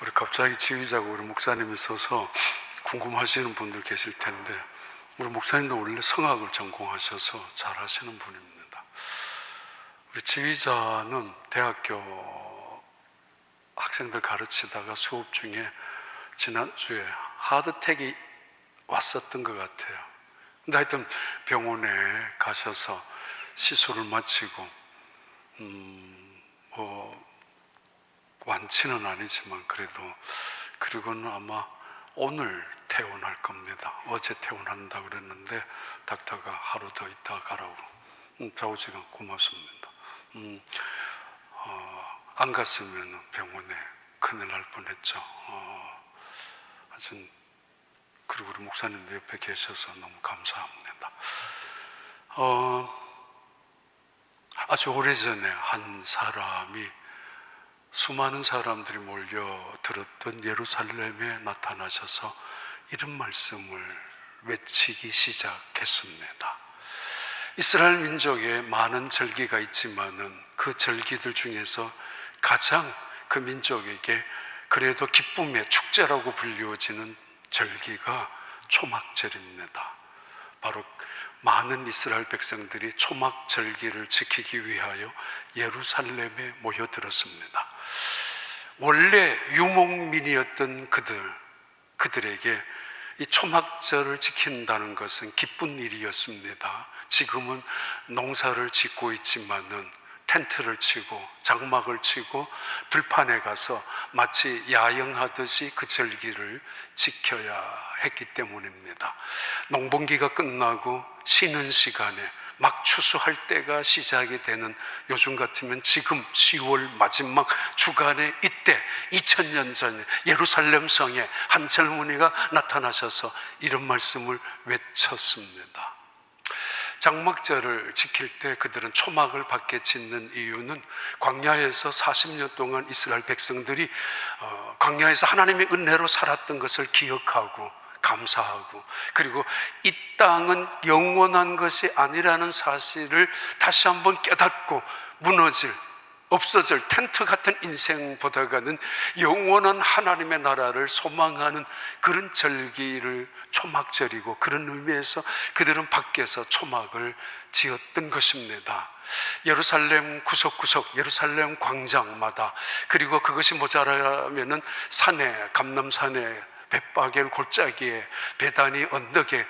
우리 갑자기 지휘자고 우리 목사님이 서서 궁금하시는 분들 계실 텐데, 우리 목사님도 원래 성악을 전공하셔서 잘 하시는 분입니다. 우리 지휘자는 대학교 학생들 가르치다가 수업 중에 지난주에 하드텍이 왔었던 것 같아요. 근데 하여튼 병원에 가셔서 시술을 마치고 완치는 아니지만 그리고는 아마 오늘 퇴원할 겁니다. 어제 퇴원한다 그랬는데 닥터가 하루 더 있다 가라고. 좌우지간 고맙습니다. 안 갔으면 병원에 큰일 날 뻔했죠. 하여튼 그리고 우리 목사님도 옆에 계셔서 너무 감사합니다. 아주 오래전에 한 사람이 수많은 사람들이 몰려들었던 예루살렘에 나타나셔서 이런 말씀을 외치기 시작했습니다. 이스라엘 민족에 많은 절기가 있지만은 그 절기들 중에서 가장 그 민족에게 그래도 기쁨의 축제라고 불리워지는 절기가 초막절입니다. 바로 많은 이스라엘 백성들이 초막절기를 지키기 위하여 예루살렘에 모여들었습니다. 원래 유목민이었던 그들에게 이 초막절을 지킨다는 것은 기쁜 일이었습니다. 지금은 농사를 짓고 있지만은 텐트를 치고 장막을 치고 들판에 가서 마치 야영하듯이 그 절기를 지켜야 했기 때문입니다. 농번기가 끝나고 쉬는 시간에 막 추수할 때가 시작이 되는 요즘 같으면 지금 10월 마지막 주간에 이때 2000년 전에 예루살렘 성에 한 젊은이가 나타나셔서 이런 말씀을 외쳤습니다. 장막절을 지킬 때 그들은 초막을 밖에 짓는 이유는 광야에서 40년 동안 이스라엘 백성들이 광야에서 하나님의 은혜로 살았던 것을 기억하고 감사하고, 그리고 이 땅은 영원한 것이 아니라는 사실을 다시 한번 깨닫고 없어질 텐트 같은 인생보다는 영원한 하나님의 나라를 소망하는 그런 절기를 초막절이고, 그런 의미에서 그들은 밖에서 초막을 지었던 것입니다. 예루살렘 구석구석, 예루살렘 광장마다, 그리고 그것이 모자라면은 산에, 감람산에, 벳바겔 골짜기에, 베다니 언덕에,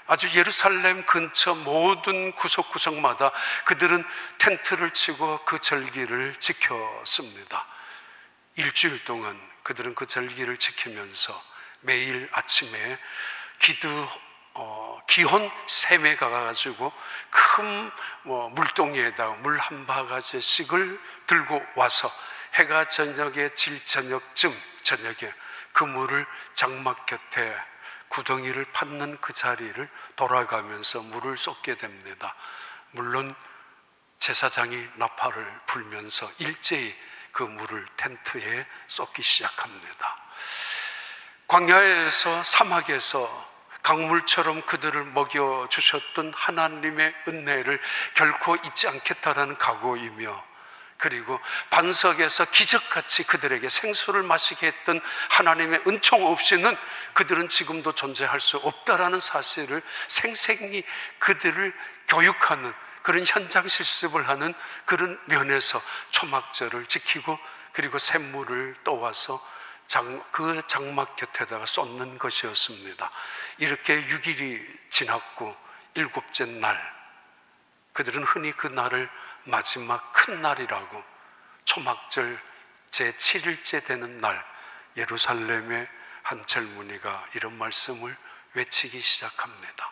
아주 예루살렘 근처 모든 구석구석마다 그들은 텐트를 치고 그 절기를 지켰습니다. 일주일 동안 그들은 그 절기를 지키면서 매일 아침에 기혼 샘에 가가지고 큰 물동이에다가 물 한 바가지씩을 들고 와서 해가 저녁에 질 저녁쯤, 저녁에 그 물을 장막 곁에 구덩이를 팠는 그 자리를 돌아가면서 물을 쏟게 됩니다. 물론 제사장이 나팔을 불면서 일제히 그 물을 텐트에 쏟기 시작합니다. 광야에서, 사막에서 강물처럼 그들을 먹여주셨던 하나님의 은혜를 결코 잊지 않겠다라는 각오이며, 그리고 반석에서 기적같이 그들에게 생수를 마시게 했던 하나님의 은총 없이는 그들은 지금도 존재할 수 없다라는 사실을 생생히 그들을 교육하는, 그런 현장 실습을 하는 그런 면에서 초막절을 지키고, 그리고 샘물을 떠와서 그 장막 곁에다가 쏟는 것이었습니다. 이렇게 6일이 지났고 7째 날, 그들은 흔히 그 날을 마지막 큰 날이라고, 초막절 제7일째 되는 날, 예루살렘의 한 젊은이가 이런 말씀을 외치기 시작합니다.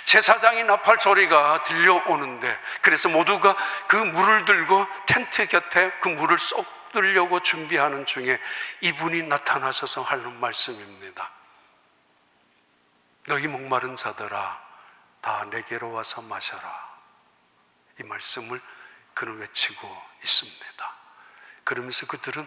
제사장이 나팔 소리가 들려오는데, 그래서 모두가 그 물을 들고 텐트 곁에 그 물을 쏟으려고 준비하는 중에 이분이 나타나셔서 하는 말씀입니다. 너희 목마른 자들아, 다 내게로 와서 마셔라. 이 말씀을 그는 외치고 있습니다. 그러면서 그들은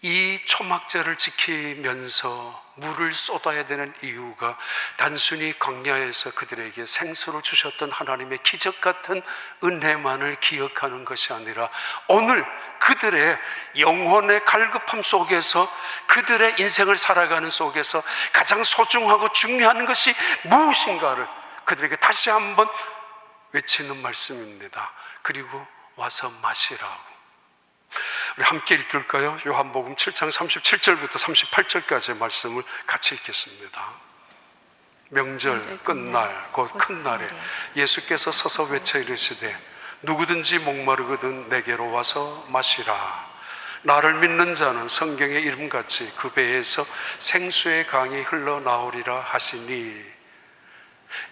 이 초막절을 지키면서 물을 쏟아야 되는 이유가 단순히 광야에서 그들에게 생수를 주셨던 하나님의 기적 같은 은혜만을 기억하는 것이 아니라 오늘 그들의 영혼의 갈급함 속에서, 그들의 인생을 살아가는 속에서 가장 소중하고 중요한 것이 무엇인가를 그들에게 다시 한번 외치는 말씀입니다. 그리고 와서 마시라고. 우리 함께 읽을까요? 요한복음 7장 37절부터 38절까지의 말씀을 같이 읽겠습니다. 명절 끝날 곧 큰 날에 예수께서 서서 외쳐 이르시되 누구든지 목마르거든 내게로 와서 마시라. 나를 믿는 자는 성경의 이름같이 그 배에서 생수의 강이 흘러나오리라 하시니.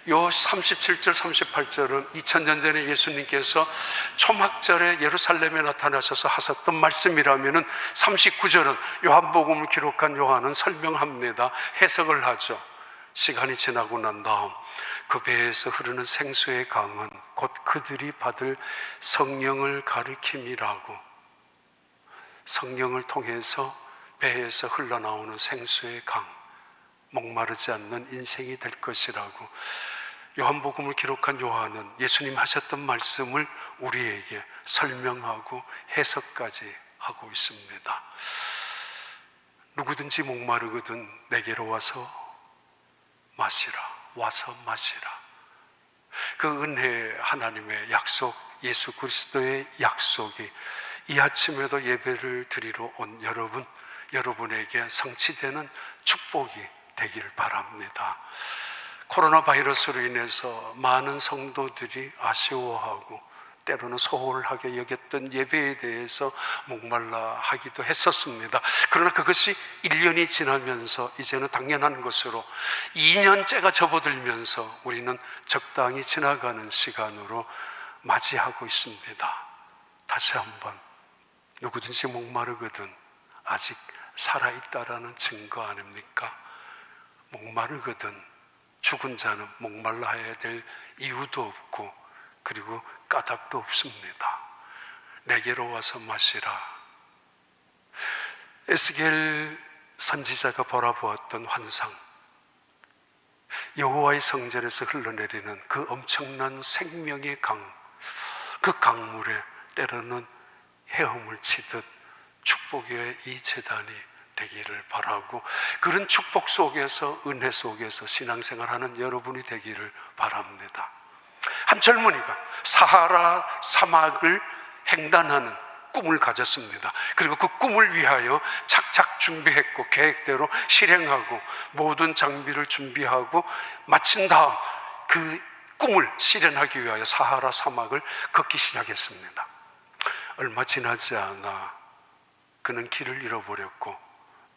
요 37절 38절은 2000년 전에 예수님께서 초막절에 예루살렘에 나타나셔서 하셨던 말씀이라면은 39절은 요한복음을 기록한 요한은 설명합니다. 해석을 하죠. 시간이 지나고 난 다음 그 배에서 흐르는 생수의 강은 곧 그들이 받을 성령을 가리킴이라고. 성령을 통해서 배에서 흘러나오는 생수의 강, 목마르지 않는 인생이 될 것이라고 요한복음을 기록한 요한은 예수님 하셨던 말씀을 우리에게 설명하고 해석까지 하고 있습니다. 누구든지 목마르거든 내게로 와서 마시라. 와서 마시라. 그 은혜, 하나님의 약속, 예수 그리스도의 약속이 이 아침에도 예배를 드리러 온 여러분, 여러분에게 성취되는 축복이 되기를 바랍니다. 코로나 바이러스로 인해서 많은 성도들이 아쉬워하고 때로는 소홀하게 여겼던 예배에 대해서 목말라 하기도 했었습니다. 그러나 그것이 1년이 지나면서 이제는 당연한 것으로 2년째가 접어들면서 우리는 적당히 지나가는 시간으로 맞이하고 있습니다. 다시 한번 누구든지 목마르거든 아직 살아있다라는 증거 아닙니까? 목마르거든 죽은 자는 목말라야 될 이유도 없고 그리고 까닭도 없습니다. 내게로 와서 마시라. 에스겔 선지자가 바라보았던 환상, 여호와의 성전에서 흘러내리는 그 엄청난 생명의 강, 그 강물에 때로는 헤엄을 치듯 축복의 이 제단이 되기를 바라고, 그런 축복 속에서, 은혜 속에서 신앙생활하는 여러분이 되기를 바랍니다. 한 젊은이가 사하라 사막을 횡단하는 꿈을 가졌습니다. 그리고 그 꿈을 위하여 착착 준비했고 계획대로 실행하고 모든 장비를 준비하고 마친 다음 그 꿈을 실현하기 위하여 사하라 사막을 걷기 시작했습니다. 얼마 지나지 않아 그는 길을 잃어버렸고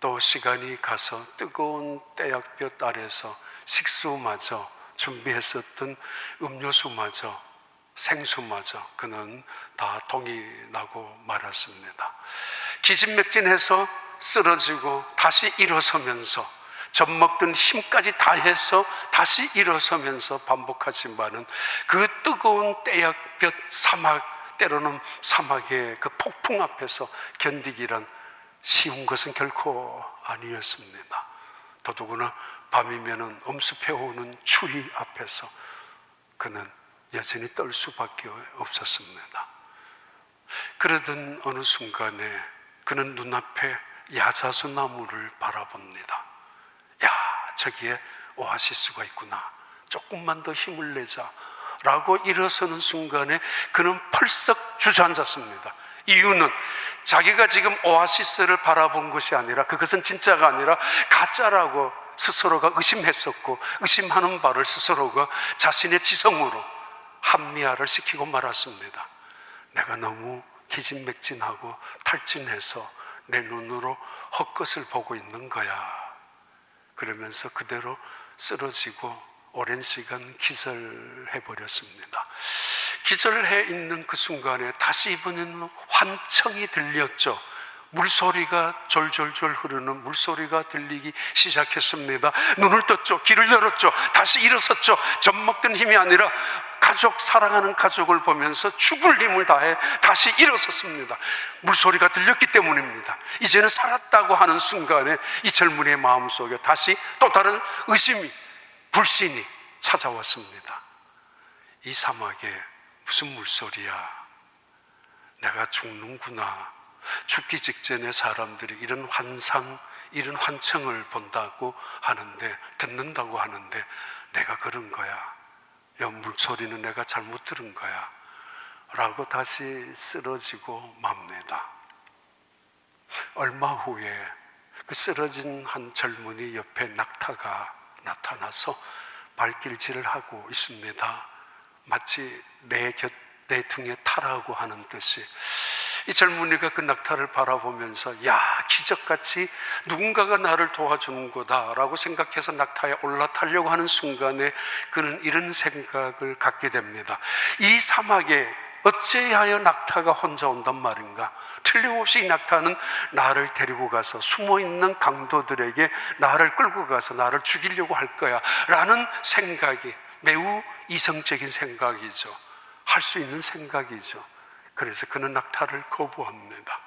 또 시간이 가서 뜨거운 떼약볕 아래서 식수마저 준비했었던 음료수마저 생수마저 그는 다 동이 나고 말았습니다. 기진맥진해서 쓰러지고 다시 일어서면서 젖먹던 힘까지 다해서 다시 일어서면서 반복하지만은 그 뜨거운 떼약볕 사막, 때로는 사막의 그 폭풍 앞에서 견디기란 쉬운 것은 결코 아니었습니다. 더더구나 밤이면은 엄습해오는 추위 앞에서 그는 여전히 떨 수밖에 없었습니다. 그러던 어느 순간에 그는 눈앞에 야자수 나무를 바라봅니다. 야, 저기에 오아시스가 있구나. 조금만 더 힘을 내자 라고 일어서는 순간에 그는 펄썩 주저앉았습니다. 이유는 자기가 지금 오아시스를 바라본 것이 아니라, 그것은 진짜가 아니라 가짜라고 스스로가 의심했었고, 의심하는 바를 스스로가 자신의 지성으로 합리화를 시키고 말았습니다. 내가 너무 기진맥진하고 탈진해서 내 눈으로 헛것을 보고 있는 거야. 그러면서 그대로 쓰러지고 오랜 시간 기절해버렸습니다. 기절해 있는 그 순간에 다시 이번에는 환청이 들렸죠. 물소리가 졸졸졸 흐르는 물소리가 들리기 시작했습니다. 눈을 떴죠. 귀를 열었죠. 다시 일어섰죠. 젖먹던 힘이 아니라 사랑하는 가족을 보면서 죽을 힘을 다해 다시 일어섰습니다. 물소리가 들렸기 때문입니다. 이제는 살았다고 하는 순간에 이 젊은이의 마음속에 다시 또 다른 의심이, 불신이 찾아왔습니다. 이 사막에 무슨 물소리야? 내가 죽는구나. 죽기 직전에 사람들이 이런 환상, 이런 환청을 본다고 하는데, 듣는다고 하는데 내가 그런 거야. 물소리는 내가 잘못 들은 거야 라고 다시 쓰러지고 맙니다. 얼마 후에 그 쓰러진 한 젊은이 옆에 낙타가 나타나서 발길질을 하고 있습니다. 마치 내 등에 타라고 하는 뜻이. 이 젊은이가 그 낙타를 바라보면서 야, 기적같이 누군가가 나를 도와주는 거다라고 생각해서 낙타에 올라타려고 하는 순간에 그는 이런 생각을 갖게 됩니다. 이 사막에 어찌하여 낙타가 혼자 온단 말인가? 틀림없이 이 낙타는 나를 데리고 가서 숨어있는 강도들에게 나를 끌고 가서 나를 죽이려고 할 거야 라는 생각이 매우 이성적인 생각이죠. 할 수 있는 생각이죠. 그래서 그는 낙타를 거부합니다.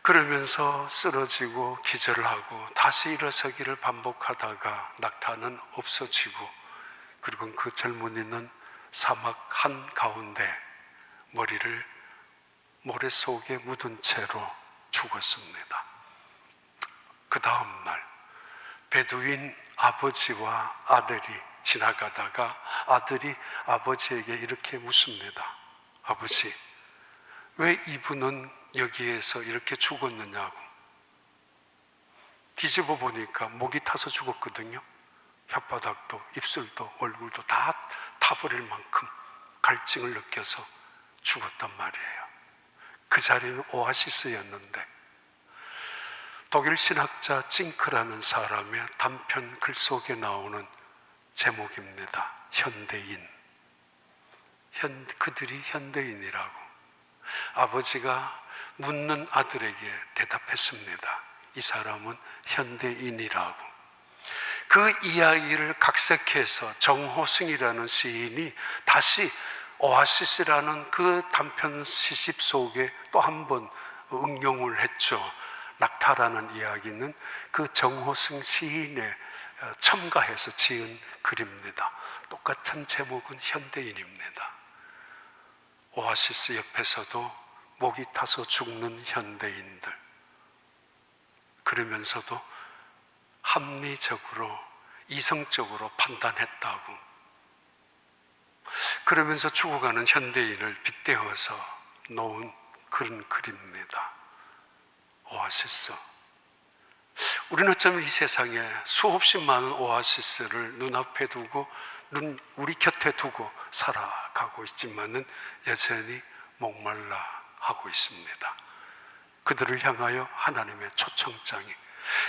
그러면서 쓰러지고 기절을 하고 다시 일어서기를 반복하다가 낙타는 없어지고, 그리고 그 젊은이는 사막 한가운데 머리를 모래 속에 묻은 채로 죽었습니다. 그 다음 날 베두인 아버지와 아들이 지나가다가 아들이 아버지에게 이렇게 묻습니다. 아버지, 왜 이분은 여기에서 이렇게 죽었느냐고. 뒤집어 보니까 목이 타서 죽었거든요. 혓바닥도 입술도 얼굴도 다 타버릴 만큼 갈증을 느껴서 죽었단 말이에요. 그 자리는 오아시스였는데, 독일 신학자 찡크라는 사람의 단편 글 속에 나오는 제목입니다. 현대인. 그들이 현대인이라고. 아버지가 묻는 아들에게 대답했습니다. 이 사람은 현대인이라고. 그 이야기를 각색해서 정호승이라는 시인이 다시 오아시스라는 그 단편 시집 속에 또 한 번 응용을 했죠. 낙타라는 이야기는 그 정호승 시인의 첨가해서 지은 글입니다. 똑같은 제목은 현대인입니다. 오아시스 옆에서도 목이 타서 죽는 현대인들, 그러면서도 합리적으로 이성적으로 판단했다고, 그러면서 죽어가는 현대인을 빗대어서 놓은 그런 글입니다. 오아시스. 우리는 어쩌면 이 세상에 수없이 많은 오아시스를 눈앞에 두고 우리 곁에 두고 살아가고 있지만은 여전히 목말라 하고 있습니다. 그들을 향하여 하나님의 초청장이,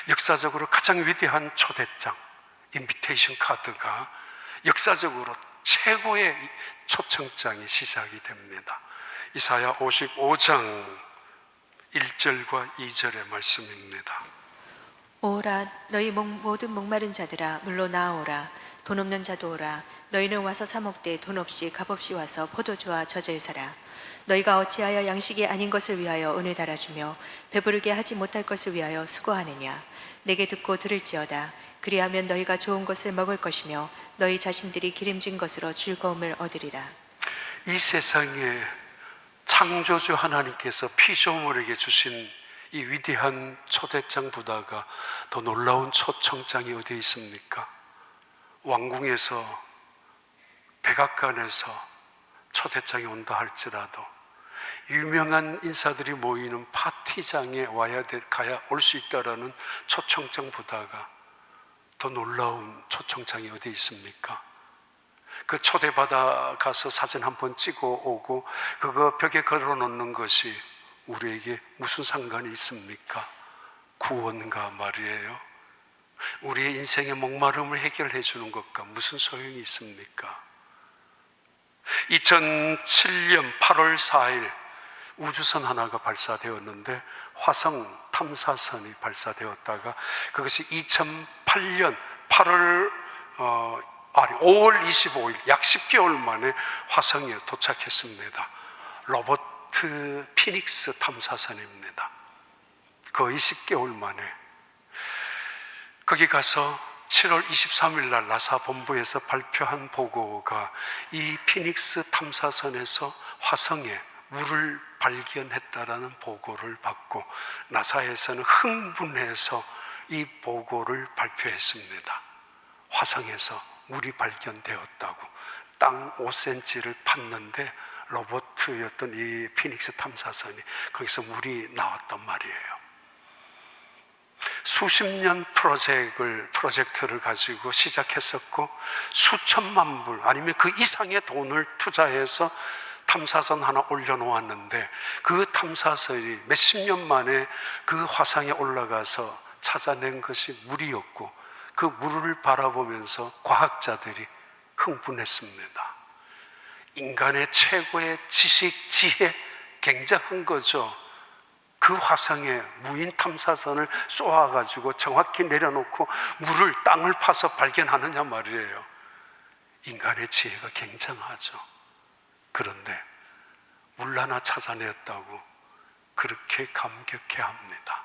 역사적으로 가장 위대한 초대장, 인비테이션 카드가 역사적으로 최고의 초청장이 시작이 됩니다. 이사야 55장 1절과 2절의 말씀입니다. 오라, 너희 모든 목마른 자들아 물로 나오라. 돈 없는 자도 오라. 너희는 와서 사 먹되 돈 없이 값 없이 와서 포도주와 젖을 사라. 너희가 어찌하여 양식이 아닌 것을 위하여 은을 달아주며 배부르게 하지 못할 것을 위하여 수고하느냐. 내게 듣고 들을지어다. 그리하면 너희가 좋은 것을 먹을 것이며 너희 자신들이 기름진 것으로 즐거움을 얻으리라. 이 세상에 창조주 하나님께서 피조물에게 주신 이 위대한 초대장보다가 더 놀라운 초청장이 어디에 있습니까? 왕궁에서, 백악관에서 초대장이 온다 할지라도 유명한 인사들이 모이는 파티장에 가야 올 수 있다라는 초청장보다가 더 놀라운 초청장이 어디에 있습니까? 그 초대받아 가서 사진 한번 찍어 오고 그거 벽에 걸어 놓는 것이 우리에게 무슨 상관이 있습니까? 구원과 말이에요. 우리의 인생의 목마름을 해결해 주는 것과 무슨 소용이 있습니까? 2007년 8월 4일 우주선 하나가 발사되었는데 화성 탐사선이 발사되었다가 그것이 2008년 5월 25일 약 10개월 만에 화성에 도착했습니다. 로버트 피닉스 탐사선입니다. 거의 10개월 만에 거기 가서 7월 23일 날 나사 본부에서 발표한 보고가 이 피닉스 탐사선에서 화성에 물을 발견했다라는 보고를 받고 나사에서는 흥분해서 이 보고를 발표했습니다. 화성에서 물이 발견되었다고. 땅 5cm를 팠는데 로버트였던 이 피닉스 탐사선이 거기서 물이 나왔단 말이에요. 수십 년 프로젝트를 가지고 시작했었고 수천만 불 아니면 그 이상의 돈을 투자해서 탐사선 하나 올려놓았는데 그 탐사선이 몇십 년 만에 그 화성에 올라가서 찾아낸 것이 물이었고 그 물을 바라보면서 과학자들이 흥분했습니다. 인간의 최고의 지식, 지혜 굉장한 거죠. 그 화성에 무인 탐사선을 쏘아가지고 정확히 내려놓고 물을 땅을 파서 발견하느냐 말이에요. 인간의 지혜가 굉장하죠. 그런데 물 하나 찾아냈다고 그렇게 감격해 합니다.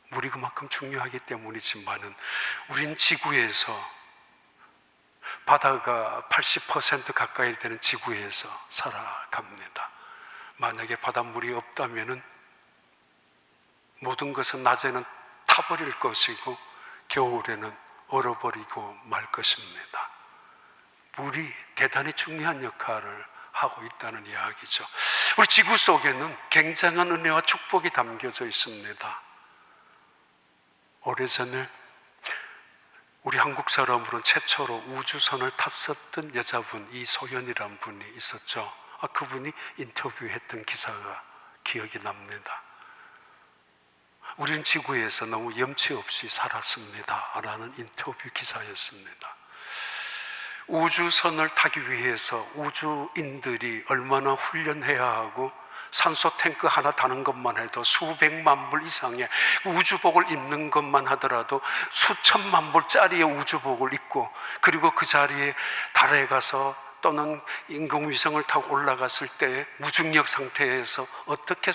물이 그만큼 중요하기 때문이지만은 우린 지구에서 바다가 80% 가까이 되는 지구에서 살아갑니다. 만약에 바닷물이 없다면은 모든 것은 낮에는 타버릴 것이고 겨울에는 얼어버리고 말 것입니다. 물이 대단히 중요한 역할을 하고 있다는 이야기죠. 우리 지구 속에는 굉장한 은혜와 축복이 담겨져 있습니다. 오래전에 우리 한국 사람으로는 최초로 우주선을 탔었던 여자분 이소연이라는 분이 있었죠. 그분이 인터뷰했던 기사가 기억이 납니다. 우리는 지구에서 너무 염치 없이 살았습니다 라는 인터뷰 기사였습니다. 우주선을 타기 위해서 우주인들이 얼마나 훈련해야 하고 산소 탱크 하나 타는 것만 해도 수백만 불 이상의 우주복을 입는 것만 하더라도 수천만 불짜리의 우주복을 입고 그리고 그 자리에 달에 가서 또는 인공위성을 타고 올라갔을 때 무중력 상태에서 어떻게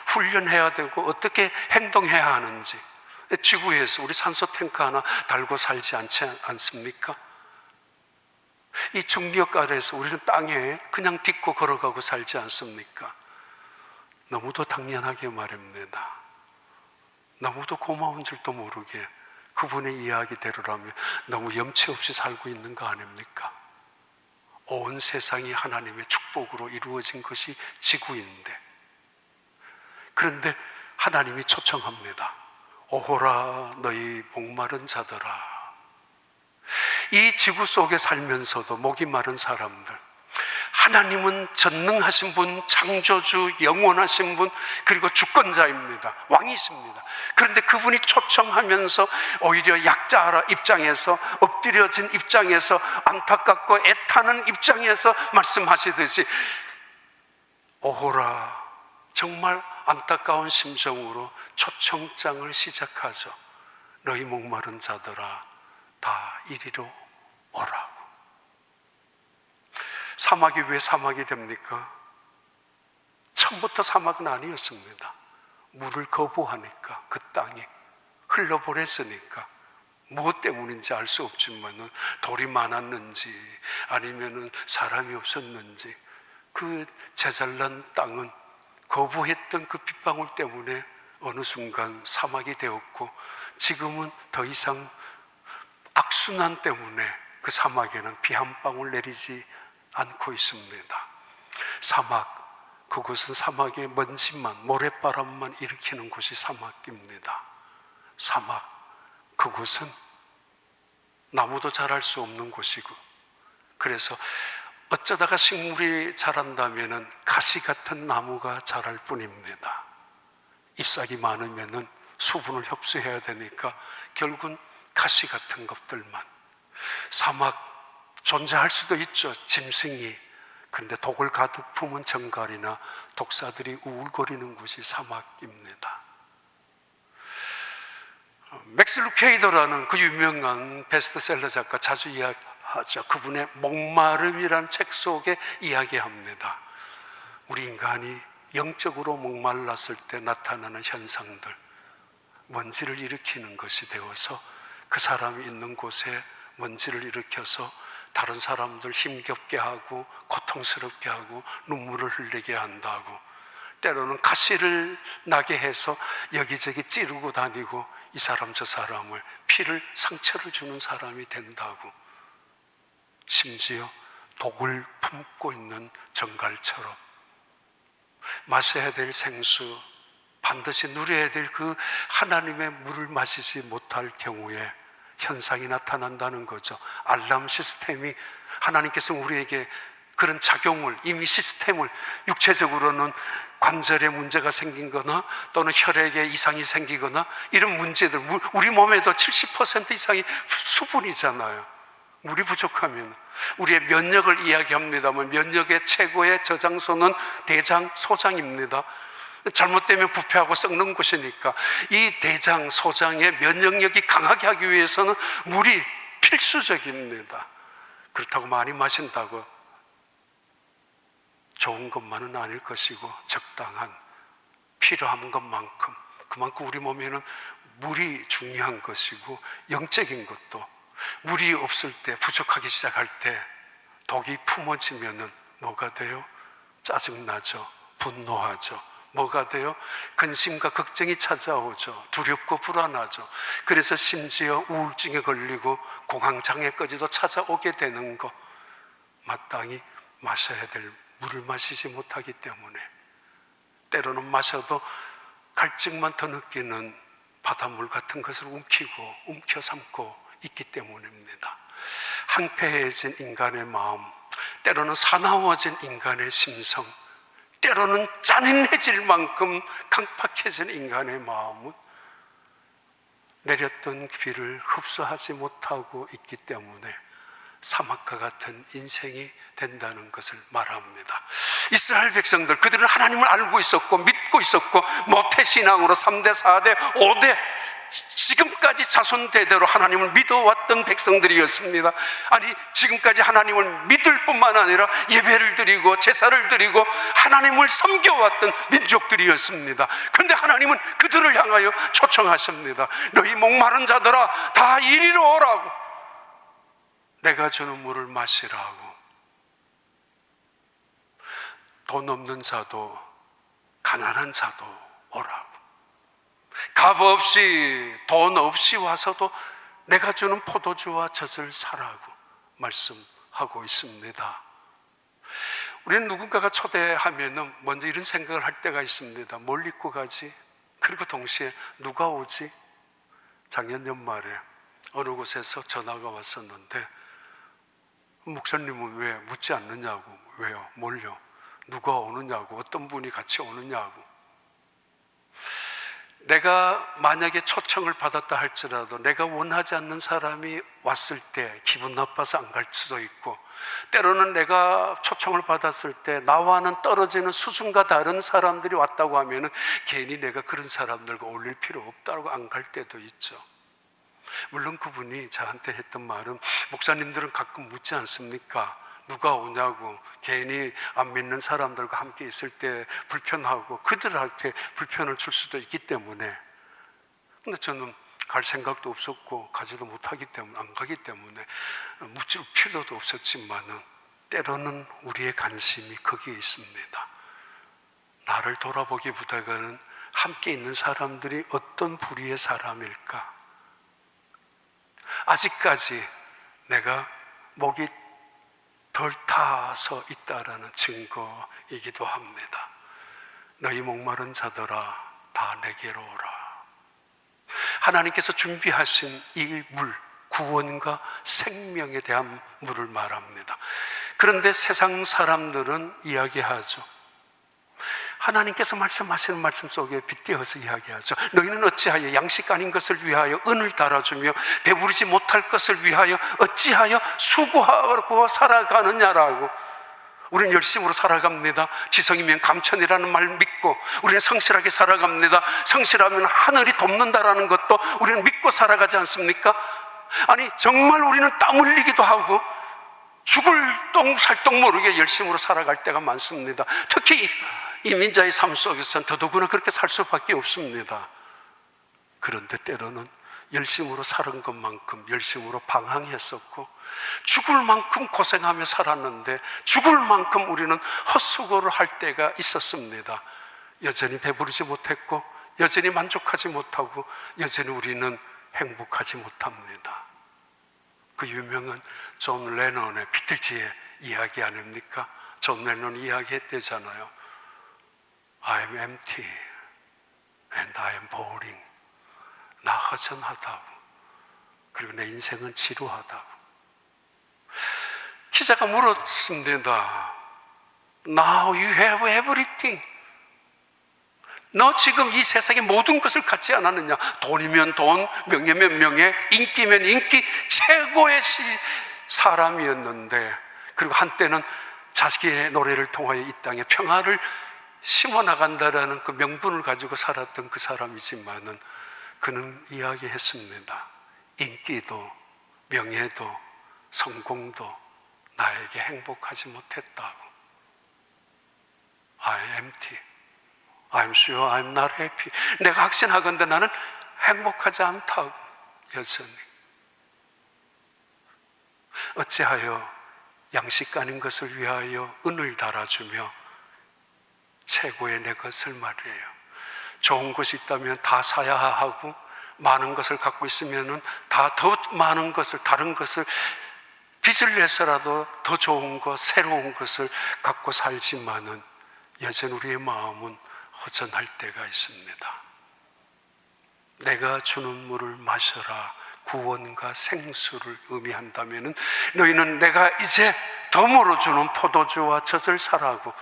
훈련해야 되고 어떻게 행동해야 하는지. 지구에서 우리 산소 탱크 하나 달고 살지 않지 않습니까? 이 중력 아래에서 우리는 땅에 그냥 딛고 걸어가고 살지 않습니까? 너무도 당연하게 말입니다. 너무도 고마운 줄도 모르게 그분의 이야기대로라면 너무 염치 없이 살고 있는 거 아닙니까? 온 세상이 하나님의 축복으로 이루어진 것이 지구인데, 그런데 하나님이 초청합니다. 오호라 너희 목마른 자들아. 이 지구 속에 살면서도 목이 마른 사람들, 하나님은 전능하신 분, 창조주, 영원하신 분, 그리고 주권자입니다. 왕이십니다. 그런데 그분이 초청하면서 오히려 약자 입장에서, 엎드려진 입장에서, 안타깝고 애타는 입장에서 말씀하시듯이 오호라, 정말 안타까운 심정으로 초청장을 시작하죠. 너희 목마른 자들아 다 이리로 오라고. 사막이 왜 사막이 됩니까? 처음부터 사막은 아니었습니다. 물을 거부하니까, 그 땅이 흘러보냈으니까. 무엇 때문인지 알 수 없지만 돌이 많았는지 아니면 사람이 없었는지 그 제잘난 땅은 거부했던 그 빗방울 때문에 어느 순간 사막이 되었고, 지금은 더 이상 악순환 때문에 그 사막에는 비 한 방울 내리지 않고 있습니다. 사막, 그곳은 사막의 먼지만, 모래바람만 일으키는 곳이 사막입니다. 사막, 그곳은 나무도 자랄 수 없는 곳이고, 그래서 어쩌다가 식물이 자란다면 가시 같은 나무가 자랄 뿐입니다. 잎사귀 많으면 수분을 흡수해야 되니까 결국은 가시 같은 것들만. 사막 존재할 수도 있죠. 짐승이, 그런데 독을 가득 품은 정갈이나 독사들이 우울거리는 곳이 사막입니다. 맥스 루케이더라는 그 유명한 베스트셀러 작가 자주 이야기하죠. 그분의 목마름이라는 책 속에 이야기합니다. 우리 인간이 영적으로 목말랐을 때 나타나는 현상들, 먼지를 일으키는 것이 되어서 그 사람이 있는 곳에 먼지를 일으켜서 다른 사람들 힘겹게 하고 고통스럽게 하고 눈물을 흘리게 한다고, 때로는 가시를 나게 해서 여기저기 찌르고 다니고 이 사람 저 사람을 피를 상처를 주는 사람이 된다고, 심지어 독을 품고 있는 정갈처럼 마셔야 될 생수, 반드시 누려야 될 그 하나님의 물을 마시지 못할 경우에 현상이 나타난다는 거죠. 알람 시스템이, 하나님께서 우리에게 그런 작용을, 이미 시스템을, 육체적으로는 관절에 문제가 생긴 거나 또는 혈액에 이상이 생기거나 이런 문제들, 우리 몸에도 70% 이상이 수분이잖아요. 물이 부족하면. 우리의 면역을 이야기합니다만 면역의 최고의 저장소는 대장, 소장입니다. 잘못되면 부패하고 썩는 곳이니까 이 대장, 소장의 면역력이 강하게 하기 위해서는 물이 필수적입니다. 그렇다고 많이 마신다고 좋은 것만은 아닐 것이고, 적당한 필요한 것만큼, 그만큼 우리 몸에는 물이 중요한 것이고, 영적인 것도 물이 없을 때, 부족하기 시작할 때 독이 품어지면은 뭐가 돼요? 짜증나죠. 분노하죠. 뭐가 돼요? 근심과 걱정이 찾아오죠. 두렵고 불안하죠. 그래서 심지어 우울증에 걸리고 공황장애까지도 찾아오게 되는 거, 마땅히 마셔야 될 물을 마시지 못하기 때문에, 때로는 마셔도 갈증만 더 느끼는 바닷물 같은 것을 움켜 삼고 있기 때문입니다. 항폐해진 인간의 마음, 때로는 사나워진 인간의 심성, 때로는 짜증내질 만큼 강팍해진 인간의 마음은 내렸던 비를 흡수하지 못하고 있기 때문에 사막과 같은 인생이 된다는 것을 말합니다. 이스라엘 백성들, 그들은 하나님을 알고 있었고 믿고 있었고 모태신앙으로 3대, 4대, 5대 지금까지 자손 대대로 하나님을 믿어왔던 백성들이었습니다. 아니, 지금까지 하나님을 믿을 뿐만 아니라 예배를 드리고 제사를 드리고 하나님을 섬겨왔던 민족들이었습니다. 그런데 하나님은 그들을 향하여 초청하십니다. 너희 목마른 자들아, 다 이리로 오라고, 내가 주는 물을 마시라고. 돈 없는 자도 가난한 자도 오라고, 값 없이 돈 없이 와서도 내가 주는 포도주와 젖을 사라고 말씀하고 있습니다. 우리는 누군가가 초대하면 먼저 이런 생각을 할 때가 있습니다. 뭘 입고 가지? 그리고 동시에 누가 오지? 작년 연말에 어느 곳에서 전화가 왔었는데, 목사님은 왜 묻지 않느냐고. 왜요? 뭘요? 누가 오느냐고, 어떤 분이 같이 오느냐고. 내가 만약에 초청을 받았다 할지라도 내가 원하지 않는 사람이 왔을 때 기분 나빠서 안 갈 수도 있고, 때로는 내가 초청을 받았을 때 나와는 떨어지는 수준과 다른 사람들이 왔다고 하면은 괜히 내가 그런 사람들과 어울릴 필요 없다고 안 갈 때도 있죠. 물론 그분이 저한테 했던 말은, 목사님들은 가끔 묻지 않습니까? 누가 오냐고. 괜히 안 믿는 사람들과 함께 있을 때 불편하고 그들한테 불편을 줄 수도 있기 때문에. 근데 저는 갈 생각도 없었고 가지도 못하기 때문에, 안 가기 때문에 묻을 필요도 없었지만은 때로는 우리의 관심이 거기에 있습니다. 나를 돌아보기보다는 함께 있는 사람들이 어떤 부류의 사람일까? 아직까지 내가 목이 덜 타서 있다라는 증거이기도 합니다. 너희 목마른 자들아, 다 내게로 오라. 하나님께서 준비하신 이 물, 구원과 생명에 대한 물을 말합니다. 그런데 세상 사람들은 이야기하죠. 하나님께서 말씀하시는 말씀 속에 빗대어서 이야기하죠. 너희는 어찌하여 양식 아닌 것을 위하여 은을 달아주며 배부르지 못할 것을 위하여 어찌하여 수고하고 살아가느냐라고. 우리는 열심으로 살아갑니다. 지성이면 감천이라는 말 믿고 우리는 성실하게 살아갑니다. 성실하면 하늘이 돕는다라는 것도 우리는 믿고 살아가지 않습니까? 아니 정말 우리는 땀 흘리기도 하고 죽을 똥살똥 모르게 열심으로 살아갈 때가 많습니다. 특히 이민자의 삶 속에서는 더더구나 그렇게 살 수밖에 없습니다. 그런데 때로는 열심으로 사는 것만큼 열심으로 방황했었고 죽을 만큼 고생하며 살았는데 죽을 만큼 우리는 헛수고를 할 때가 있었습니다. 여전히 배부르지 못했고 여전히 만족하지 못하고 여전히 우리는 행복하지 못합니다. 그 유명한 존 레논의 비틀즈의 이야기 아닙니까? 존 레논이 이야기했대잖아요. I am empty and I am boring. 나 허전하다고, 그리고 내 인생은 지루하다고. 기자가 물었습니다. Now you have everything. 너 지금 이 세상의 모든 것을 갖지 않았느냐? 돈이면 돈, 명예면 명예, 인기면 인기, 최고의 사람이었는데, 그리고 한때는 자식의 노래를 통하여 이 땅에 평화를 심어나간다라는 그 명분을 가지고 살았던 그 사람이지만은 그는 이야기했습니다. 인기도 명예도 성공도 나에게 행복하지 못했다고. I am empty. I'm sure I'm not happy. 내가 확신하건대 나는 행복하지 않다고. 여전히. 어찌하여 양식 아닌 것을 위하여 은을 달아주며 최고의 내 것을 말이에요. 좋은 것이 있다면 다 사야 하고 많은 것을 갖고 있으면 다 더 많은 것을, 다른 것을 빚을 내서라도 더 좋은 것, 새로운 것을 갖고 살지만은 여전히 우리의 마음은 허전할 때가 있습니다. 내가 주는 물을 마셔라. 구원과 생수를 의미한다면은 너희는 내가 이제 덤으로 주는 포도주와 젖을 사라고,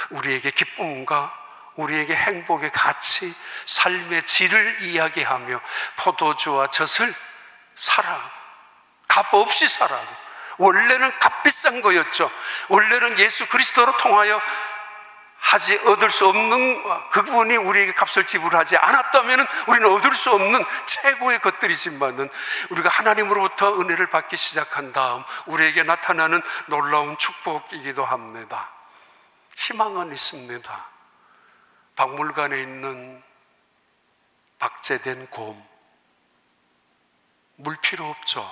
우리에게 기쁨과 우리에게 행복의 가치, 삶의 질을 이야기하며 포도주와 젖을 사라고, 값 없이 사라고. 원래는 값비싼 거였죠. 원래는 예수 그리스도로 통하여 얻을 수 없는, 그분이 우리에게 값을 지불하지 않았다면 우리는 얻을 수 없는 최고의 것들이지만은 우리가 하나님으로부터 은혜를 받기 시작한 다음 우리에게 나타나는 놀라운 축복이기도 합니다. 희망은 있습니다. 박물관에 있는 박제된 곰, 물 필요 없죠.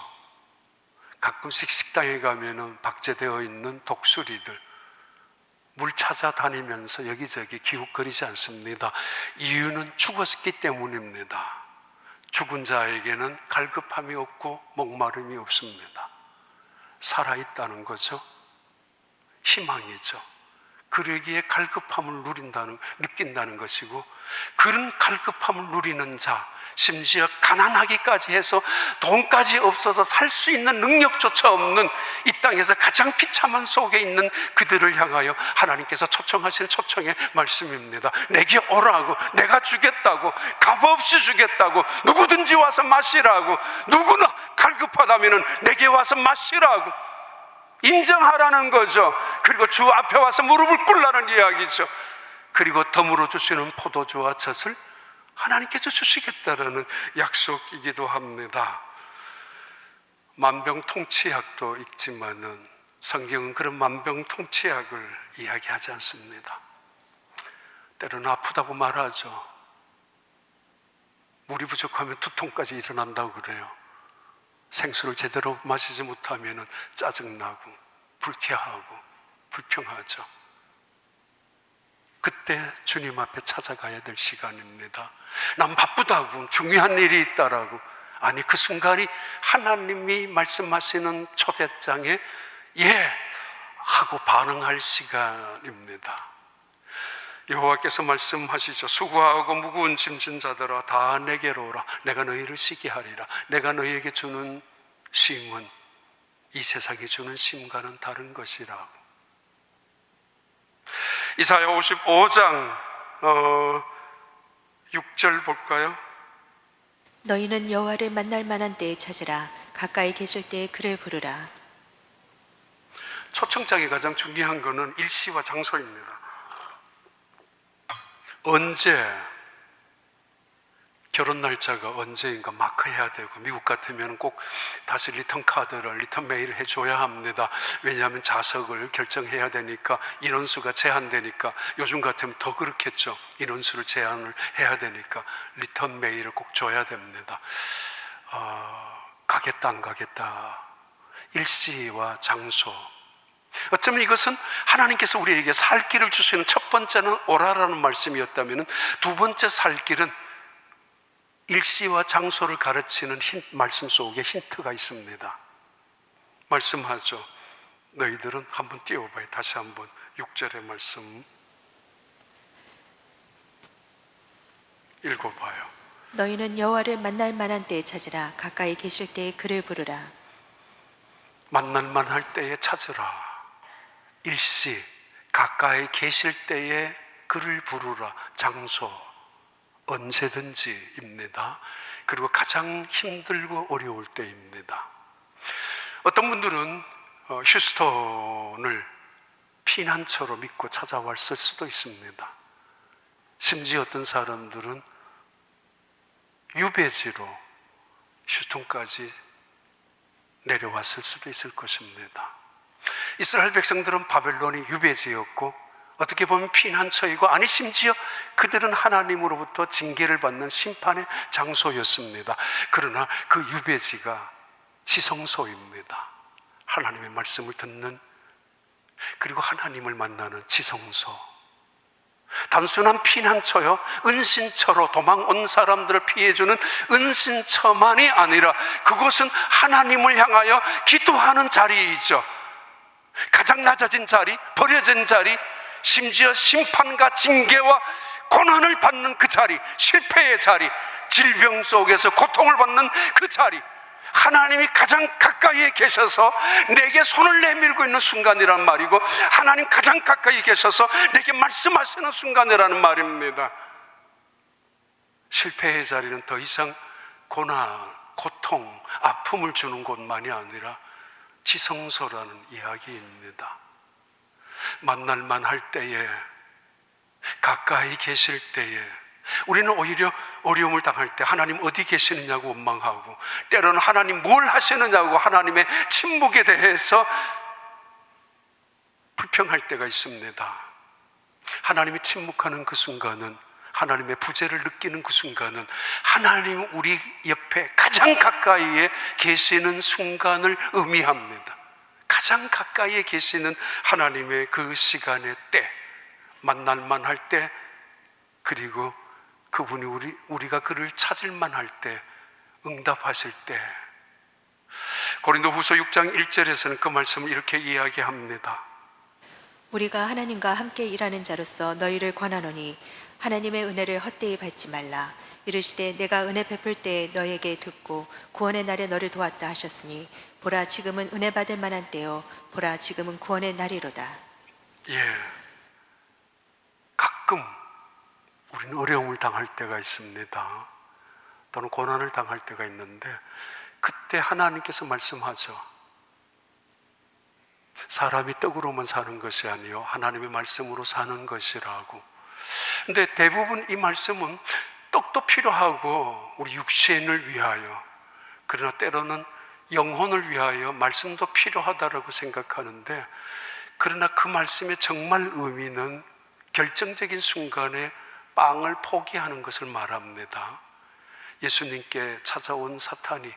가끔씩 식당에 가면은 박제되어 있는 독수리들 물 찾아다니면서 여기저기 기웃거리지 않습니다. 이유는 죽었기 때문입니다. 죽은 자에게는 갈급함이 없고 목마름이 없습니다. 살아있다는 거죠. 희망이죠. 그러기에 갈급함을 느낀다는 것이고, 그런 갈급함을 누리는 자, 심지어 가난하기까지 해서 돈까지 없어서 살 수 있는 능력조차 없는 이 땅에서 가장 비참한 속에 있는 그들을 향하여 하나님께서 초청하시는 초청의 말씀입니다. 내게 오라고, 내가 주겠다고, 값없이 주겠다고, 누구든지 와서 마시라고, 누구나 갈급하다면 내게 와서 마시라고 인정하라는 거죠. 그리고 주 앞에 와서 무릎을 꿇라는 이야기죠. 그리고 덤으로 주시는 포도주와 젖을 하나님께서 주시겠다라는 약속이기도 합니다. 만병통치약도 있지만은 성경은 그런 만병통치약을 이야기하지 않습니다. 때로는 아프다고 말하죠. 물이 부족하면 두통까지 일어난다고 그래요. 생수를 제대로 마시지 못하면 짜증나고 불쾌하고 불평하죠. 그때 주님 앞에 찾아가야 될 시간입니다. 난 바쁘다고, 중요한 일이 있다라고. 아니, 그 순간이 하나님이 말씀하시는 초대장에 예 하고 반응할 시간입니다. 여호와께서 말씀하시죠. 수고하고 무거운 짐진 자들아 다 내게로 오라. 내가 너희를 쉬게 하리라. 내가 너희에게 주는 쉼은 이 세상이 주는 쉼과는 다른 것이라고. 이사야 55장 6절 볼까요? 너희는 여호와를 만날 만한 때에 찾으라. 가까이 계실 때에 그를 부르라. 초청장에 가장 중요한 것은 일시와 장소입니다. 언제, 결혼 날짜가 언제인가 마크해야 되고, 미국 같으면 꼭 다시 리턴 카드를, 리턴 메일을 해줘야 합니다. 왜냐하면 자석을 결정해야 되니까, 인원수가 제한되니까. 요즘 같으면 더 그렇겠죠. 인원수를 제한을 해야 되니까 리턴 메일을 꼭 줘야 됩니다. 가겠다 안 가겠다, 일시와 장소. 어쩌면 이것은 하나님께서 우리에게 살 길을 주시는 첫 번째는 오라라는 말씀이었다면, 두 번째 살 길은 일시와 장소를 가르치는 말씀 속에 힌트가 있습니다. 말씀하죠. 너희들은 한번 띄워봐요. 다시 한번 6절의 말씀 읽어봐요. 너희는 여호와를 만날 만한 때에 찾으라. 가까이 계실 때에 그를 부르라. 만날 만할 때에 찾으라. 일시, 가까이 계실 때에 그를 부르라. 장소, 언제든지입니다. 그리고 가장 힘들고 어려울 때입니다. 어떤 분들은 휴스턴을 피난처로 믿고 찾아왔을 수도 있습니다. 심지어 어떤 사람들은 유배지로 휴스턴까지 내려왔을 수도 있을 것입니다. 이스라엘 백성들은 바벨론이 유배지였고, 어떻게 보면 피난처이고, 아니 심지어 그들은 하나님으로부터 징계를 받는 심판의 장소였습니다. 그러나 그 유배지가 지성소입니다. 하나님의 말씀을 듣는, 그리고 하나님을 만나는 지성소. 단순한 피난처요, 은신처로 도망 온 사람들을 피해주는 은신처만이 아니라 그곳은 하나님을 향하여 기도하는 자리이죠. 가장 낮아진 자리, 버려진 자리, 심지어 심판과 징계와 고난을 받는 그 자리, 실패의 자리, 질병 속에서 고통을 받는 그 자리, 하나님이 가장 가까이에 계셔서 내게 손을 내밀고 있는 순간이란 말이고, 하나님 가장 가까이 계셔서 내게 말씀하시는 순간이라는 말입니다. 실패의 자리는 더 이상 고난, 고통, 아픔을 주는 곳만이 아니라 지성소라는 이야기입니다. 만날만 할 때에, 가까이 계실 때에, 우리는 오히려 어려움을 당할 때 하나님 어디 계시느냐고 원망하고, 때로는 하나님 뭘 하시느냐고 하나님의 침묵에 대해서 불평할 때가 있습니다. 하나님이 침묵하는 그 순간은, 하나님의 부재를 느끼는 그 순간은 하나님 우리 옆에 가장 가까이에 계시는 순간을 의미합니다. 가장 가까이에 계시는 하나님의 그 시간의 때, 만날만 할 때, 그리고 그분이 우리가 그를 찾을만 할 때, 응답하실 때. 고린도후서 6장 1절에서는 그 말씀을 이렇게 이야기합니다. 우리가 하나님과 함께 일하는 자로서 너희를 권하노니 하나님의 은혜를 헛되이 받지 말라. 이르시되 내가 은혜 베풀 때에 너에게 듣고 구원의 날에 너를 도왔다 하셨으니 보라 지금은 은혜 받을 만한 때요 보라 지금은 구원의 날이로다. 예, 가끔 우리는 어려움을 당할 때가 있습니다. 또는 고난을 당할 때가 있는데, 그때 하나님께서 말씀하죠. 사람이 떡으로만 사는 것이 아니요 하나님의 말씀으로 사는 것이라고. 근데 대부분 이 말씀은 떡도 필요하고 우리 육신을 위하여, 그러나 때로는 영혼을 위하여 말씀도 필요하다라고 생각하는데, 그러나 그 말씀의 정말 의미는 결정적인 순간에 빵을 포기하는 것을 말합니다. 예수님께 찾아온 사탄이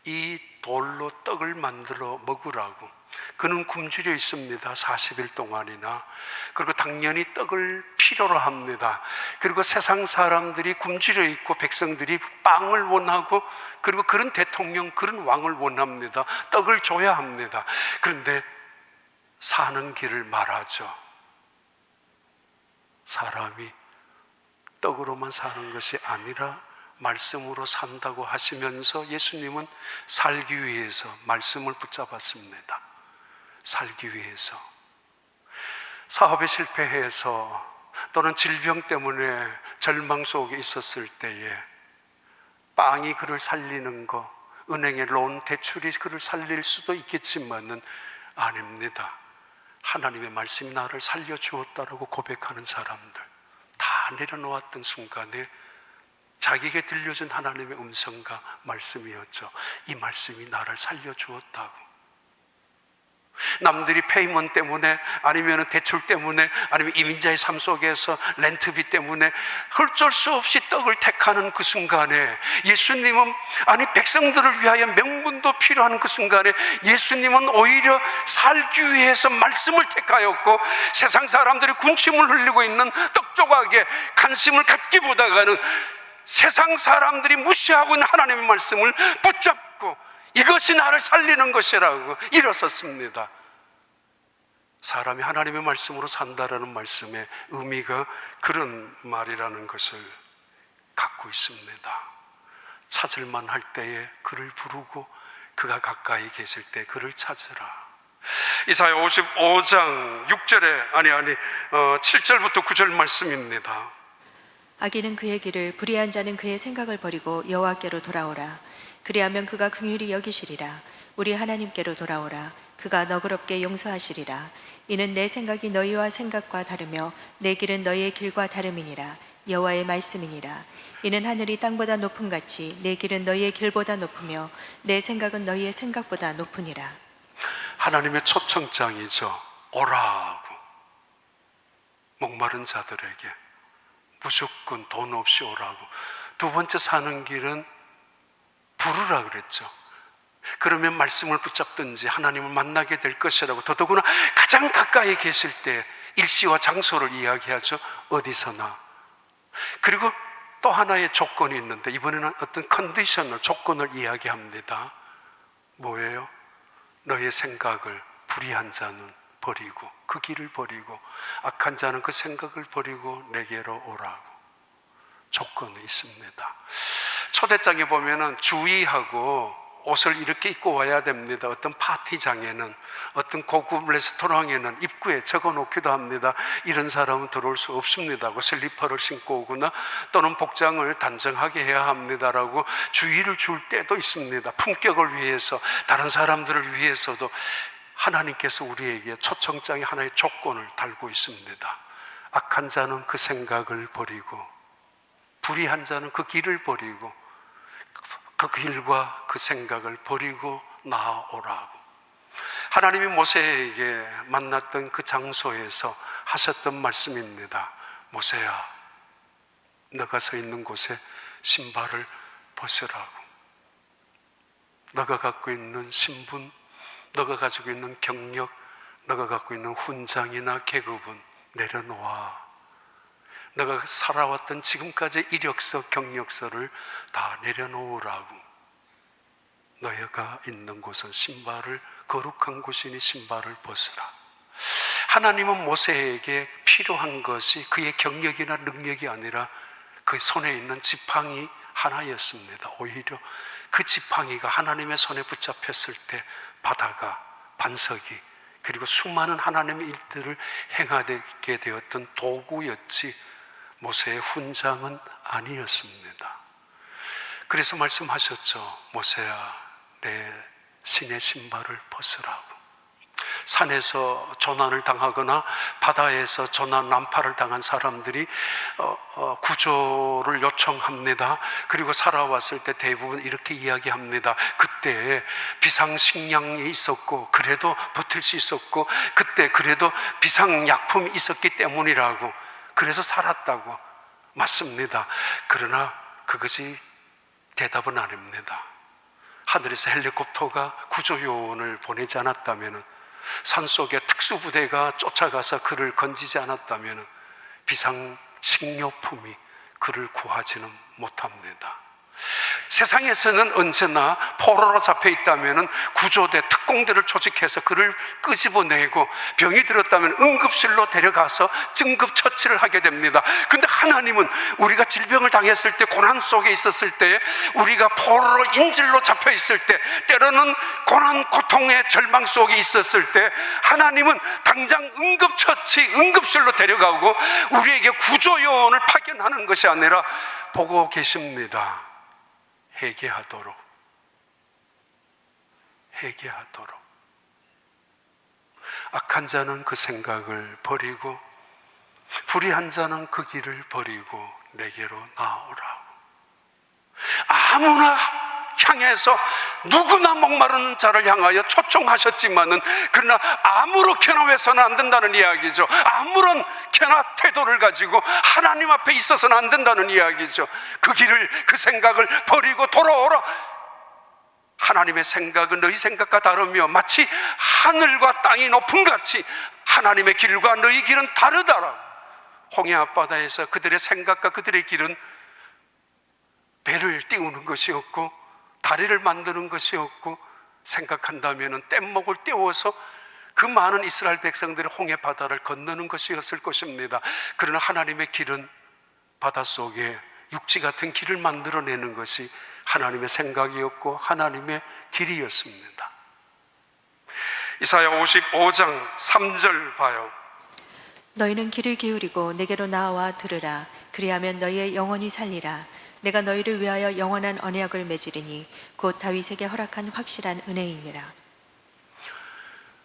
이 돌로 떡을 만들어 먹으라고, 그는 굶주려 있습니다. 40일 동안이나. 그리고 당연히 떡을 필요로 합니다. 그리고 세상 사람들이 굶주려 있고 백성들이 빵을 원하고, 그리고 그런 대통령, 그런 왕을 원합니다. 떡을 줘야 합니다. 그런데 사는 길을 말하죠. 사람이 떡으로만 사는 것이 아니라 말씀으로 산다고 하시면서 예수님은 살기 위해서 말씀을 붙잡았습니다. 살기 위해서. 사업에 실패해서 또는 질병 때문에 절망 속에 있었을 때에 빵이 그를 살리는 거, 은행의 론, 대출이 그를 살릴 수도 있겠지만은 아닙니다. 하나님의 말씀이 나를 살려주었다라고 고백하는 사람들, 다 내려놓았던 순간에 자기에게 들려준 하나님의 음성과 말씀이었죠. 이 말씀이 나를 살려주었다고. 남들이 페이먼 때문에, 아니면 대출 때문에, 아니면 이민자의 삶 속에서 렌트비 때문에 어쩔 수 없이 떡을 택하는 그 순간에, 예수님은, 아니 백성들을 위하여 명분도 필요한 그 순간에 예수님은 오히려 살기 위해서 말씀을 택하였고, 세상 사람들이 군침을 흘리고 있는 떡 조각에 관심을 갖기보다는 세상 사람들이 무시하고 있는 하나님의 말씀을 붙잡고 이것이 나를 살리는 것이라고 일어섰습니다. 사람이 하나님의 말씀으로 산다라는 말씀의 의미가 그런 말이라는 것을 갖고 있습니다. 찾을만 할 때에 그를 부르고 그가 가까이 계실 때 그를 찾으라. 이사야 55장 6절에 7절부터 9절 말씀입니다. 악인은 그의 길을, 불의한 자는 그의 생각을 버리고 여호와께로 돌아오라. 그리하면 그가 긍휼히 여기시리라. 우리 하나님께로 돌아오라. 그가 너그럽게 용서하시리라. 이는 내 생각이 너희와 생각과 다르며 내 길은 너희의 길과 다름이니라. 여호와의 말씀이니라. 이는 하늘이 땅보다 높음 같이 내 길은 너희의 길보다 높으며 내 생각은 너희의 생각보다 높으니라. 하나님의 초청장이죠. 오라고. 목마른 자들에게 무조건 돈 없이 오라고. 두 번째 사는 길은 부르라 그랬죠. 그러면 말씀을 붙잡든지 하나님을 만나게 될 것이라고. 더더구나 가장 가까이 계실 때 일시와 장소를 이야기하죠. 어디서나. 그리고 또 하나의 조건이 있는데, 이번에는 어떤 컨디셔널 조건을 이야기합니다. 뭐예요? 너의 생각을, 불의한 자는 버리고, 그 길을 버리고, 악한 자는 그 생각을 버리고 내게로 오라고. 조건이 있습니다. 초대장에 보면은 주의하고 옷을 이렇게 입고 와야 됩니다. 어떤 파티장에는, 어떤 고급 레스토랑에는 입구에 적어 놓기도 합니다. 이런 사람은 들어올 수 없습니다. 슬리퍼를 신고 오거나 또는 복장을 단정하게 해야 합니다라고 주의를 줄 때도 있습니다. 품격을 위해서, 다른 사람들을 위해서도 하나님께서 우리에게 초청장에 하나의 조건을 달고 있습니다. 악한 자는 그 생각을 버리고, 불의한 자는 그 길을 버리고, 그 길과 그 생각을 버리고 나아오라고. 하나님이 모세에게 만났던 그 장소에서 하셨던 말씀입니다. 모세야, 너가 서 있는 곳에 신발을 벗으라고. 너가 갖고 있는 신분, 너가 가지고 있는 경력, 너가 갖고 있는 훈장이나 계급은 내려놓아. 너가 살아왔던 지금까지 이력서, 경력서를 다 내려놓으라고. 너희가 있는 곳은 신발을, 거룩한 곳이니 신발을 벗으라. 하나님은 모세에게 필요한 것이 그의 경력이나 능력이 아니라 그 손에 있는 지팡이 하나였습니다. 오히려 그 지팡이가 하나님의 손에 붙잡혔을 때 바다가, 반석이, 그리고 수많은 하나님의 일들을 행하게 되었던 도구였지 모세의 훈장은 아니었습니다. 그래서 말씀하셨죠. 모세야, 내 신의 신발을 벗으라고. 산에서 조난을 당하거나 바다에서 조난, 난파를 당한 사람들이 구조를 요청합니다. 그리고 살아왔을 때 대부분 이렇게 이야기합니다. 그때 비상식량이 있었고, 그래도 버틸 수 있었고, 그때 그래도 비상약품이 있었기 때문이라고. 그래서 살았다고. 맞습니다. 그러나 그것이 대답은 아닙니다. 하늘에서 헬리콥터가 구조요원을 보내지 않았다면, 산속에 특수부대가 쫓아가서 그를 건지지 않았다면 비상식료품이 그를 구하지는 못합니다. 세상에서는 언제나 포로로 잡혀 있다면 구조대, 특공대를 조직해서 그를 끄집어내고, 병이 들었다면 응급실로 데려가서 응급 처치를 하게 됩니다. 그런데 하나님은 우리가 질병을 당했을 때, 고난 속에 있었을 때, 우리가 포로로 인질로 잡혀 있을 때, 때로는 고난, 고통의 절망 속에 있었을 때 하나님은 당장 응급 처치, 응급실로 데려가고 우리에게 구조요원을 파견하는 것이 아니라 보고 계십니다. 회개하도록. 악한 자는 그 생각을 버리고 불의한 자는 그 길을 버리고 내게로 나오라고. 아무나 향해서 누구나 목마른 자를 향하여 초청하셨지만은, 그러나 아무렇게나 해서는 안 된다는 이야기죠. 아무런 개나 태도를 가지고 하나님 앞에 있어서는 안 된다는 이야기죠. 그 길을, 그 생각을 버리고 돌아오라. 하나님의 생각은 너희 생각과 다르며 마치 하늘과 땅이 높음 같이 하나님의 길과 너희 길은 다르다라고. 홍해 앞바다에서 그들의 생각과 그들의 길은 배를 띄우는 것이었고 다리를 만드는 것이었고, 생각한다면 뗏목을 띄워서 그 많은 이스라엘 백성들이 홍해 바다를 건너는 것이었을 것입니다. 그러나 하나님의 길은 바닷속에 육지 같은 길을 만들어내는 것이 하나님의 생각이었고 하나님의 길이었습니다. 이사야 55장 3절 봐요. 너희는 귀를 기울이고 내게로 나와 들으라. 그리하면 너희의 영혼이 살리라. 내가 너희를 위하여 영원한 언약을 맺으리니 곧 다윗에게 허락한 확실한 은혜이니라.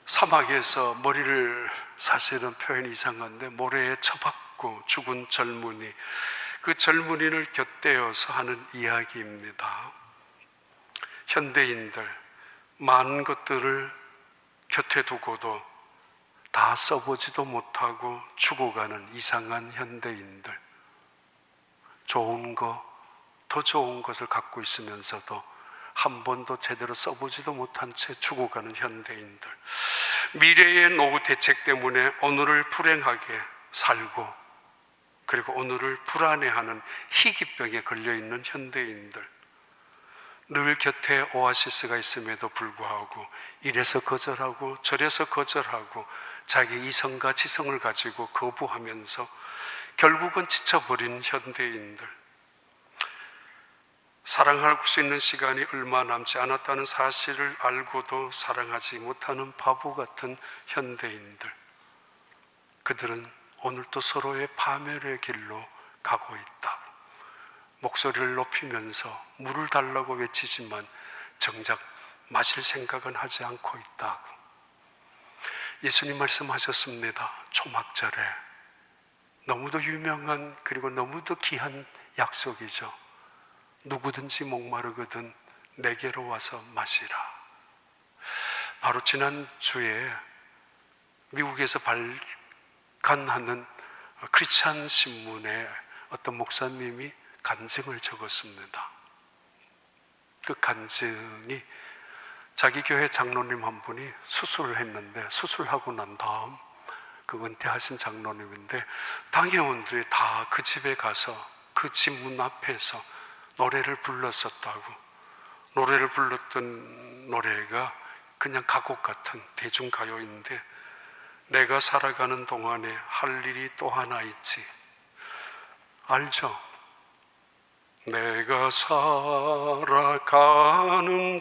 사막에서 머리를, 사실은 표현이 이상한데, 모래에 처박고 죽은 젊은이, 그 젊은이를 곁대어서 하는 이야기입니다. 현대인들 많은 것들을 곁에 두고도 다 써보지도 못하고 죽어가는 이상한 현대인들, 좋은 거, 더 좋은 것을 갖고 있으면서도 한 번도 제대로 써보지도 못한 채 죽어가는 현대인들, 미래의 노후 대책 때문에 오늘을 불행하게 살고 그리고 오늘을 불안해하는 희귀병에 걸려있는 현대인들, 늘 곁에 오아시스가 있음에도 불구하고 이래서 거절하고 저래서 거절하고 자기 이성과 지성을 가지고 거부하면서 결국은 지쳐버린 현대인들, 사랑할 수 있는 시간이 얼마 남지 않았다는 사실을 알고도 사랑하지 못하는 바보 같은 현대인들, 그들은 오늘도 서로의 파멸의 길로 가고 있다고 목소리를 높이면서 물을 달라고 외치지만 정작 마실 생각은 하지 않고 있다고. 예수님 말씀하셨습니다. 초막절에 너무도 유명한 그리고 너무도 귀한 약속이죠. 누구든지 목마르거든 내게로 와서 마시라. 바로 지난주에 미국에서 발간하는 크리스찬 신문에 어떤 목사님이 간증을 적었습니다. 그 간증이 자기 교회 장로님 한 분이 수술을 했는데, 수술하고 난 다음 그 은퇴하신 장로님인데 당회원들이 다 그 집에 가서 그 집 문 앞에서 노래를 불렀었다고. 노래를 불렀던 노래가 그냥 가곡 같은 대중가요인데, 내가 살아가는 동안에 할 일이 또 하나 있지. 알죠? 내가 살아가는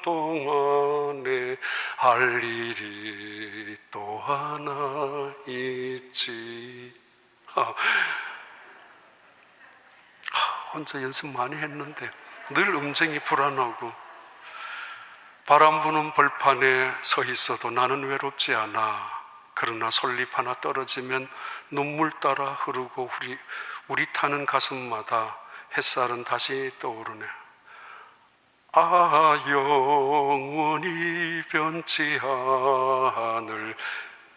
동안에 할 일이 또 하나 있지. 혼자 연습 많이 했는데 늘 음정이 불안하고, 바람 부는 벌판에 서 있어도 나는 외롭지 않아. 그러나 솔잎 하나 떨어지면 눈물 따라 흐르고 우리 타는 가슴마다 햇살은 다시 떠오르네. 아, 영원히 변치 않을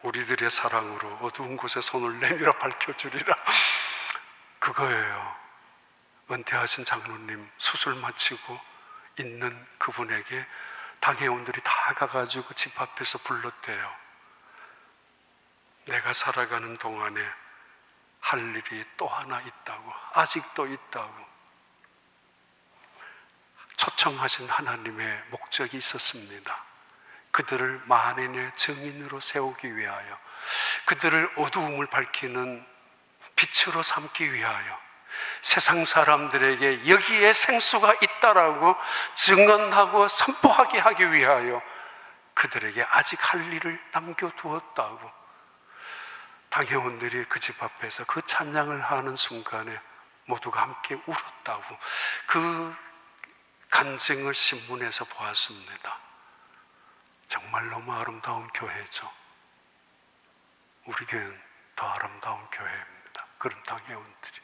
우리들의 사랑으로 어두운 곳에 손을 내밀어 밝혀주리라. 그거예요. 은퇴하신 장로님 수술 마치고 있는 그분에게 당회원들이 다 가가지고 집 앞에서 불렀대요. 내가 살아가는 동안에 할 일이 또 하나 있다고, 아직도 있다고. 초청하신 하나님의 목적이 있었습니다. 그들을 만인의 증인으로 세우기 위하여, 그들을 어두움을 밝히는 빛으로 삼기 위하여, 세상 사람들에게 여기에 생수가 있다라고 증언하고 선포하게 하기 위하여 그들에게 아직 할 일을 남겨두었다고. 당회원들이 그 집 앞에서 그 찬양을 하는 순간에 모두가 함께 울었다고. 그 간증을 신문에서 보았습니다. 정말 너무 아름다운 교회죠. 우리 교회는 더 아름다운 교회입니다. 그런 당회원들이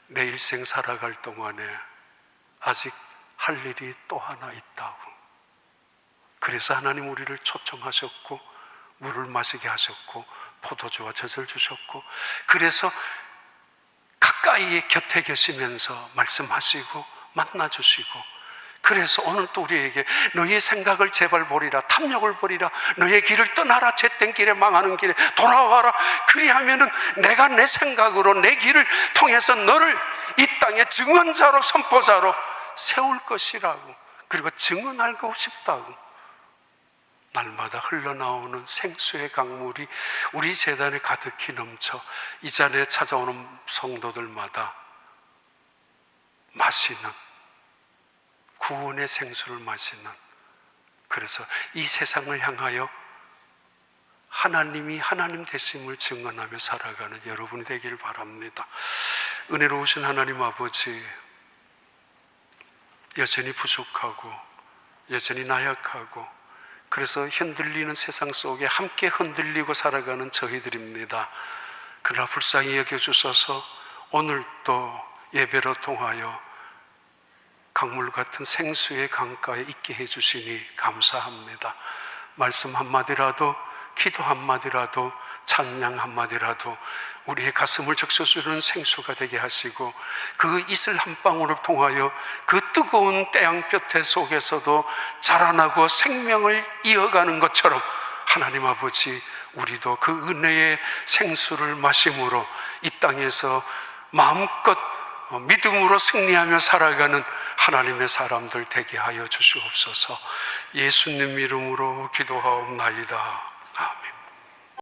내 일생 살아갈 동안에 아직 할 일이 또 하나 있다고. 그래서 하나님 우리를 초청하셨고 물을 마시게 하셨고 포도주와 젖을 주셨고, 그래서 가까이 곁에 계시면서 말씀하시고 만나주시고, 그래서 오늘 또 우리에게 너희의 생각을 제발 버리라, 탐욕을 버리라, 너희의 길을 떠나라, 잿된 길에 망하는 길에 돌아와라. 그리하면은 내가 내 생각으로 내 길을 통해서 너를 이 땅의 증언자로, 선포자로 세울 것이라고. 그리고 증언하고 싶다고. 날마다 흘러나오는 생수의 강물이 우리 제단에 가득히 넘쳐 이 자리에 찾아오는 성도들마다 마시는, 구원의 생수를 마시는, 그래서 이 세상을 향하여 하나님이 하나님 되심을 증언하며 살아가는 여러분이 되기를 바랍니다. 은혜로우신 하나님 아버지, 여전히 부족하고 여전히 나약하고 그래서 흔들리는 세상 속에 함께 흔들리고 살아가는 저희들입니다. 그러나 불쌍히 여겨주셔서 오늘 또 예배로 통하여 강물 같은 생수의 강가에 있게 해주시니 감사합니다. 말씀 한마디라도, 기도 한마디라도, 찬양 한마디라도 우리의 가슴을 적셔주는 생수가 되게 하시고, 그 이슬 한 방울을 통하여 그 뜨거운 태양볕 속에서도 자라나고 생명을 이어가는 것처럼 하나님 아버지, 우리도 그 은혜의 생수를 마심으로 이 땅에서 마음껏 믿음으로 승리하며 살아가는 하나님의 사람들 되게 하여 주시옵소서. 예수님 이름으로 기도하옵나이다.